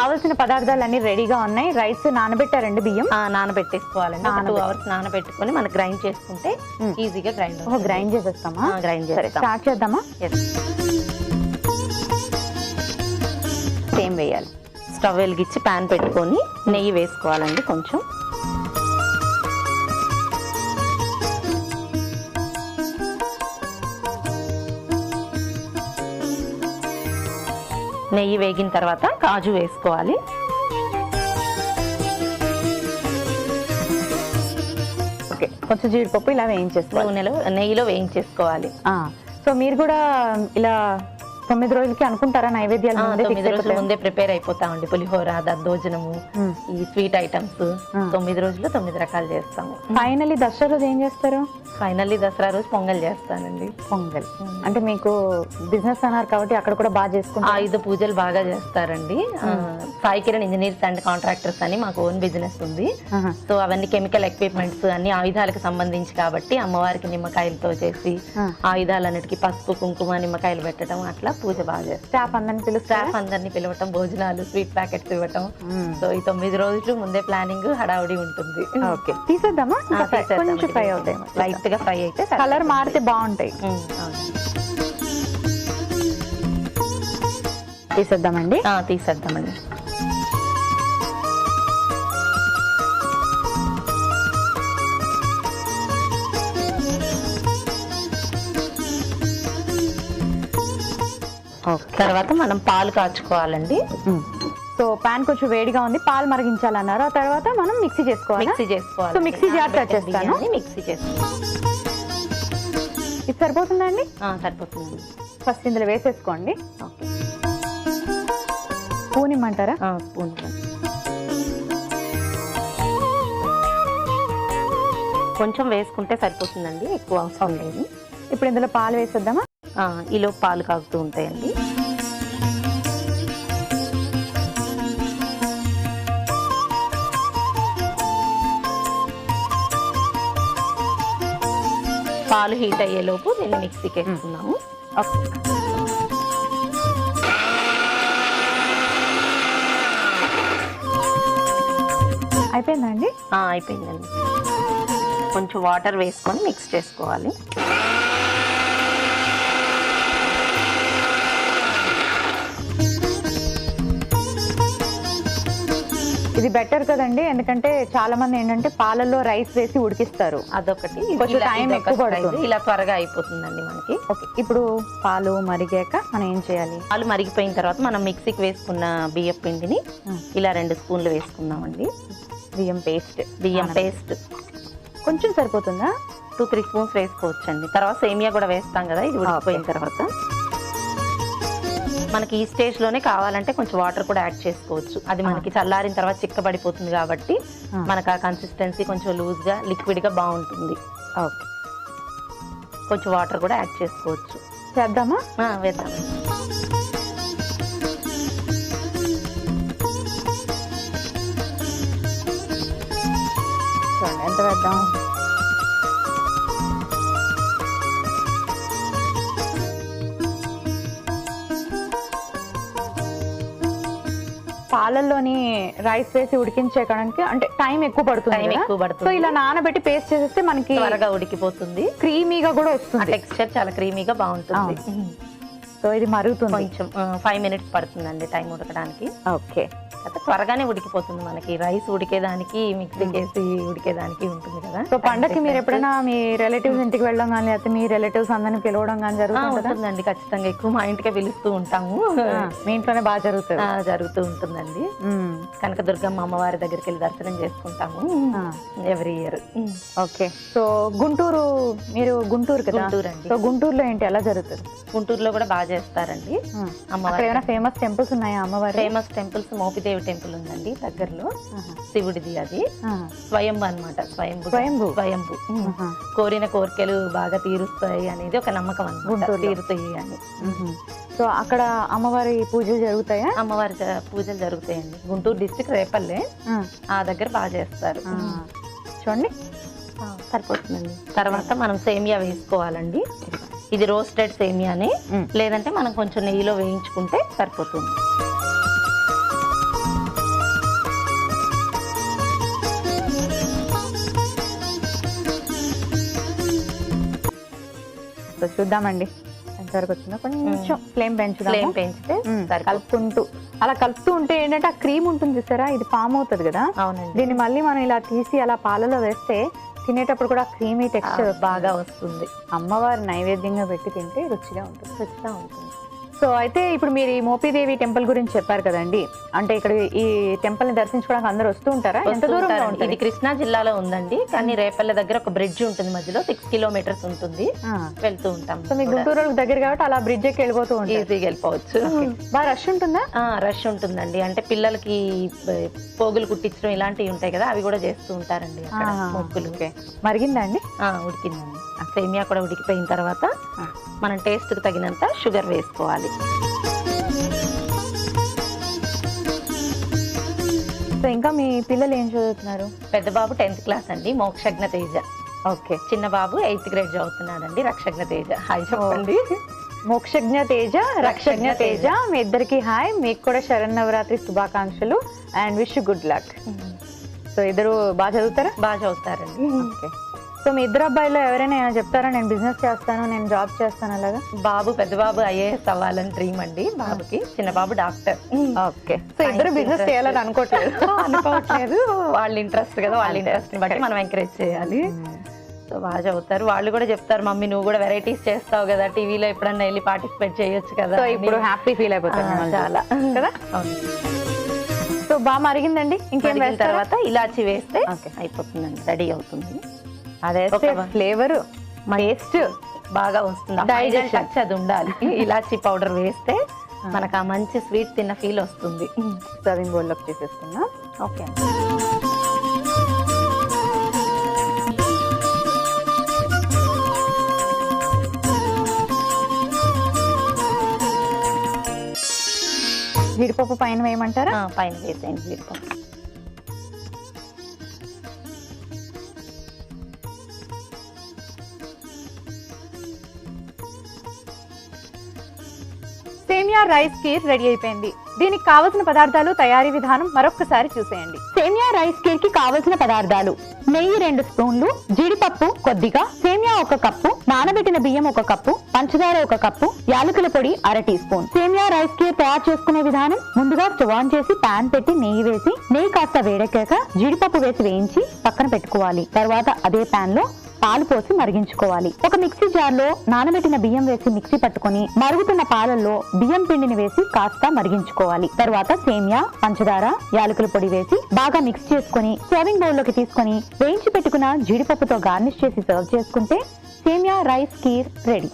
కావాల్సిన పదార్థాలన్నీ రెడీగా ఉన్నాయి. రైస్ నానబెట్టారండి, బియ్యం నానబెట్టేసుకోవాలండి. 2 hours నానబెట్టుకొని మనం గ్రైండ్ చేసుకుంటే ఈజీగా గ్రైండ్ చేసేస్తామా? గ్రైండ్ చేస్తాం. స్టార్ట్ చేద్దామా? సేమ్ వేయాలి. స్టవ్ వెలిగించి ప్యాన్ పెట్టుకొని నెయ్యి వేసుకోవాలండి. కొంచెం నెయ్యి వేగిన తర్వాత కాజు వేసుకోవాలి. ఓకే, కొంచెం జీడిపప్పు ఇలా వేయించేసుకోవాలి. నెయ్యిలో వేయించేసుకోవాలి. సో మీరు కూడా ఇలా 9 రోజులకి అనుకుంటారా నైవేద్యాలు? 9 రోజుల ముందే ప్రిపేర్ అయిపోతామండి. పులిహోర, దద్దోజనము, ఈ స్వీట్ ఐటమ్స్ 9 రోజుల్లో 9 రకాలు చేస్తాము. ఫైనల్లీ దసరా రోజు ఏం చేస్తారు? ఫైనల్లీ దసరా రోజు పొంగల్ చేస్తానండి. పొంగల్ అంటే మీకు బిజినెస్ అన్నారు కాబట్టి అక్కడ కూడా బాగా చేసుకుంటారు. ఆయుధ పూజలు బాగా చేస్తారండి. Sai Kiran engineers and contractors అని మాకు ఓన్ బిజినెస్ ఉంది. సో అవన్నీ కెమికల్ ఎక్విప్మెంట్స్ అన్ని ఆయుధాలకు సంబంధించి కాబట్టి అమ్మవారికి నిమ్మకాయలతో చేసి ఆయుధాలన్నిటికీ పసుపు, కుంకుమ, నిమ్మకాయలు పెట్టడం, అట్లా పూజ బాగా చేస్తాం. స్టాఫ్ అందరినీ పిలవటం, భోజనాలు, స్వీట్ ప్యాకెట్స్ ఇవ్వటం. సో ఈ 9 రోజులు ముందే ప్లానింగ్, హడావుడి ఉంటుంది. ఓకే, తీసేద్దామా? కొంచెం ఫ్రై అవుతాయి. లైట్ గా ఫ్రై అయితే కలర్ మారితే బాగుంటాయి. తీసేద్దామండి. తీసేద్దామండి. తర్వాత మనం పాలు కాచుకోవాలండి. సో పాన్ కొంచెం వేడిగా ఉంది, పాలు మరిగించాలన్నారు. ఆ తర్వాత మనం మిక్సీ చేసుకోవాలి. సో మిక్సీ జార్ చేస్తాను. మిక్సీ చేసుకోవాలి. ఇది సరిపోతుందండి? సరిపోతుంది. ఫస్ట్ ఇందులో వేసేసుకోండి. స్పూన్ ఇమ్మంటారా? స్పూన్. కొంచెం వేసుకుంటే సరిపోతుందండి, ఎక్కువ అవసరం లేదు. ఇప్పుడు ఇందులో పాలు వేసేద్దామా? ఈలో పాలు కాగుతూ ఉంటాయండి. పాలు హీట్ అయ్యేలోపు దీన్ని మిక్సీకి వేసుకున్నాము. అయిపోయిందండి? అయిపోయిందండి. కొంచెం వాటర్ వేసుకొని మిక్స్ చేసుకోవాలి. ఇది బెటర్ కదండి, ఎందుకంటే చాలా మంది ఏంటంటే పాలల్లో రైస్ వేసి ఉడికిస్తారు. అదొకటి కొంచెం టైం ఎక్కువ పడుతుంది. ఇలా త్వరగా అయిపోతుందండి మనకి. ఓకే, ఇప్పుడు పాలు మరిగాక మనం ఏం చేయాలి? పాలు మరిగిపోయిన తర్వాత మనం మిక్సీకి వేసుకున్న బియ్యం పిండిని ఇలా 2 స్పూన్లు వేసుకున్నామండి. బియ్యం పేస్ట్ కొంచెం సరిపోతుందా? 2-3 స్పూన్స్ వేసుకోవచ్చండి. తర్వాత సేమియా కూడా వేస్తాం కదా, ఇది ఉడికిపోయిన తర్వాత. మనకి ఈ స్టేజ్ లోనే కావాలంటే కొంచెం వాటర్ కూడా యాడ్ చేసుకోవచ్చు. అది మనకి చల్లారిన తర్వాత చిక్కబడిపోతుంది కాబట్టి మనకు ఆ కన్సిస్టెన్సీ కొంచెం లూజ్ గా, లిక్విడ్ గా బాగుంటుంది. ఓకే, కొంచెం వాటర్ కూడా యాడ్ చేసుకోవచ్చు. చేద్దామా? వేద్దాం. చూడండి ఎంత వేద్దాం. పాలల్లోని రైస్ వేసి ఉడికించేయడానికి అంటే టైం ఎక్కువ పడుతుంది. సో ఇలా నానబెట్టి పేస్ట్ చేసేస్తే మనకి త్వరగా ఉడికిపోతుంది, క్రీమీగా కూడా వస్తుంది. టెక్స్చర్ చాలా క్రీమీగా బాగుంటుంది. సో ఇది మరుగుతుంది. కొంచెం 5 minutes పడుతుందండి టైం ఉడకడానికి. ఓకే, త్వరగానే ఉడికిపోతుంది. మనకి రైస్ ఉడికేదానికి, మిక్సీకి వేసి ఉడికేదానికి ఉంటుంది కదా. సో పండగకి మీరు ఎప్పుడైనా మీ రిలేటివ్స్ ఇంటికి వెళ్ళడం కానీ, లేకపోతే మీ రిలేటివ్స్ అందరిని పిలవడం కానీ జరుగుతుందండి? ఖచ్చితంగా ఎక్కువ మా ఇంటికే పిలుస్తూ ఉంటాము. మీ ఇంట్లోనే బాగా జరుగుతూ ఉంటుందండి. కనకదుర్గమ్మ అమ్మవారి దగ్గరికి వెళ్ళి దర్శనం చేసుకుంటాము every year. Okay, so Guntur, మీరు గుంటూరు కదా? గుంటూరు అండి. సో గుంటూరులో ఏంటి, ఎలా జరుగుతుంది? గుంటూరులో కూడా బాగా చేస్తారండి. అమ్మవారు ఏమైనా ఫేమస్ టెంపుల్స్ ఉన్నాయా? అమ్మవారి ఫేమస్ టెంపుల్స్ మోపిదేవి టెంపుల్ ఉందండి దగ్గరలో, శివుడిది. అది స్వయంభు అన్నమాట. స్వయంభు కోరిన కోరికలు బాగా తీరుస్తాయి అనేది ఒక నమ్మకం అన్నమాట, తీరుతాయి అని. సో అక్కడ అమ్మవారి పూజలు జరుగుతాయా? అమ్మవారి పూజలు జరుగుతాయండి. గుంటూరు డిస్ట్రిక్ట్ రేపల్లె, ఆ దగ్గర బాగా చేస్తారు. చూడండి సరిపోతుందండి. తర్వాత మనం సేమియా వేసుకోవాలండి. ఇది రోస్టెడ్ సేమియానే, లేదంటే మనం కొంచెం నెయ్యిలో వేయించుకుంటే సరిపోతుంది. సో చూద్దామండి ఎంతవరకు వచ్చిందో. కొంచెం ఫ్లేమ్ పెంచుదాము. ఫ్లేమ్ పెంచితే కలుపుకుంటూ అలా కలుపుతూ ఉంటే ఏంటంటే ఆ క్రీమ్ ఉంటుంది చూసారా, ఇది ఫామ్ అవుతుంది కదా. అవునండి. దీన్ని మళ్ళీ మనం ఇలా తీసి అలా పాలలో వేస్తే తినేటప్పుడు కూడా క్రీమీ టెక్స్చర్ బాగా వస్తుంది. అమ్మవారి నైవేద్యంగా పెట్టి తింటే రుచిగా ఉంటుంది. రుచిగా ఉంటుంది. సో అయితే ఇప్పుడు మీరు ఈ మోపిదేవి టెంపుల్ గురించి చెప్పారు కదండి, అంటే ఇక్కడ ఈ టెంపుల్ ని దర్శించుకోవడానికి అందరూ వస్తూ ఉంటారా? ఎంత దూరంలో ఉంటుంది? ఇది కృష్ణా జిల్లాలో ఉందండి, కానీ రేపల్ల దగ్గర ఒక బ్రిడ్జ్ ఉంటుంది, మధ్యలో 6 కిలోమీటర్స్ ఉంటుంది, వెళ్తూ ఉంటాం. సో మీ గుంటూరు దగ్గర కాబట్టి అలా బ్రిడ్జ్ ఎక్కి వెళ్ళిపోతూ ఉంటాం, ఈజీగా వెళ్ళిపోవచ్చు. బాగా రష్ ఉంటుందా? రష్ ఉంటుందండి, అంటే పిల్లలకి పోగులు కుట్టించడం ఇలాంటివి ఉంటాయి కదా, అవి కూడా చేస్తూ ఉంటారండి అక్కడ మొక్కులు. మరిగిందా అండి? ఉడికిందండి. సేమియా కూడా ఉడికిపోయిన తర్వాత మనం టేస్ట్ కు తగినంత షుగర్ వేసుకోవాలి. సో ఇంకా మీ పిల్లలు ఏం చదువుతున్నారు? పెద్ద బాబు 10th క్లాస్ అండి, మోక్షజ్ఞ తేజ. ఓకే. చిన్న బాబు 8th గ్రేడ్ చదువుతున్నాడండి, రక్షజ్ఞ తేజ. హాయ్ చెప్పండి. మోక్షజ్ఞ తేజ, రక్షజ్ఞ తేజ, మీ ఇద్దరికి హాయ్. మీకు కూడా శరన్నవరాత్రి శుభాకాంక్షలు and wish good luck. So ఇద్దరు బాగా చదువుతారా? బాగా చదువుతారండి. ఓకే. సో మీ ఇద్దరు అబ్బాయిలో ఎవరైనా చెప్తారా నేను బిజినెస్ చేస్తాను, నేను జాబ్ చేస్తాను అలాగా? బాబు పెద్ద బాబు IAS అవ్వాలని డ్రీమ్ అండి బాబుకి, చిన్న బాబు డాక్టర్. ఓకే. సో ఇద్దరు బిజినెస్ చేయాలని అనుకోవట్లేదు. వాళ్ళ ఇంట్రెస్ట్ కదా, వాళ్ళ ఇంట్రెస్ట్ ని బట్టి మనం ఎంకరేజ్ చేయాలి. సో బాగా చదువుతారు. వాళ్ళు కూడా చెప్తారు, మమ్మీ నువ్వు కూడా వెరైటీస్ చేస్తావు కదా, టీవీలో ఎప్పుడన్నా వెళ్ళి పార్టిసిపేట్ చేయొచ్చు కదా. సో ఇప్పుడు హ్యాపీ ఫీల్ అయిపోతారు చాలా కదా. సో బాగా మరిగిందండి, ఇంకేం వేసిన తర్వాత ఇలాచి వేస్తే అయిపోతుందండి, రెడీ అవుతుంది. అదే ఫ్లేవర్ టేస్ట్ బాగా వస్తుంది, టచ్ అది ఉండాలి. ఇలాచి పౌడర్ వేస్తే మనకు ఆ మంచి స్వీట్ తిన్న ఫీల్ వస్తుంది. సర్వింగ్ బౌల్ లోకి తీసేసుకున్నా. ఓకే. జీడిపప్పు పైన వేయమంటారా? పైన వేసేయండి జీడిపప్పు. సేమియా రైస్ కీర్ రెడీ అయిపోయింది. దీనికి కావలసిన పదార్థాలు, తయారీ విధానం మరొకసారి చూసేయండి. సేమియా రైస్ కీర్ కి కావలసిన పదార్థాలు: నెయ్యి 2 స్పూన్లు, జీడిపప్పు కొద్దిగా, సేమియా 1 కప్పు, నానబెట్టిన బియ్యం 1 కప్పు, పంచదార 1 కప్పు, యాలకుల పొడి 1/2 టీ స్పూన్. సేమియా రైస్ కీర్ తయారు చేసుకునే విధానం: ముందుగా స్టవ్ ఆన్ చేసి పాన్ పెట్టి నెయ్యి వేసి, నెయ్యి కాస్త వేడెక్కాక జీడిపప్పు వేసి వేయించి పక్కన పెట్టుకోవాలి. తర్వాత అదే పాన్ లో పాలు పోసి మరిగించుకోవాలి. ఒక మిక్సీ జార్ లో నానబెట్టిన బియ్యం వేసి మిక్సీ పట్టుకుని మరుగుతున్న పాలల్లో బియ్యం పిండిని వేసి కాస్త మరిగించుకోవాలి. తర్వాత సేమియా, పంచదార, యాలకుల పొడి వేసి బాగా మిక్స్ చేసుకుని సర్వింగ్ బౌల్ లోకి తీసుకుని వేయించి పెట్టుకున్న జీడిపప్పుతో గార్నిష్ చేసి సర్వ్ చేసుకుంటే సేమియా రైస్ కీర్ రెడీ.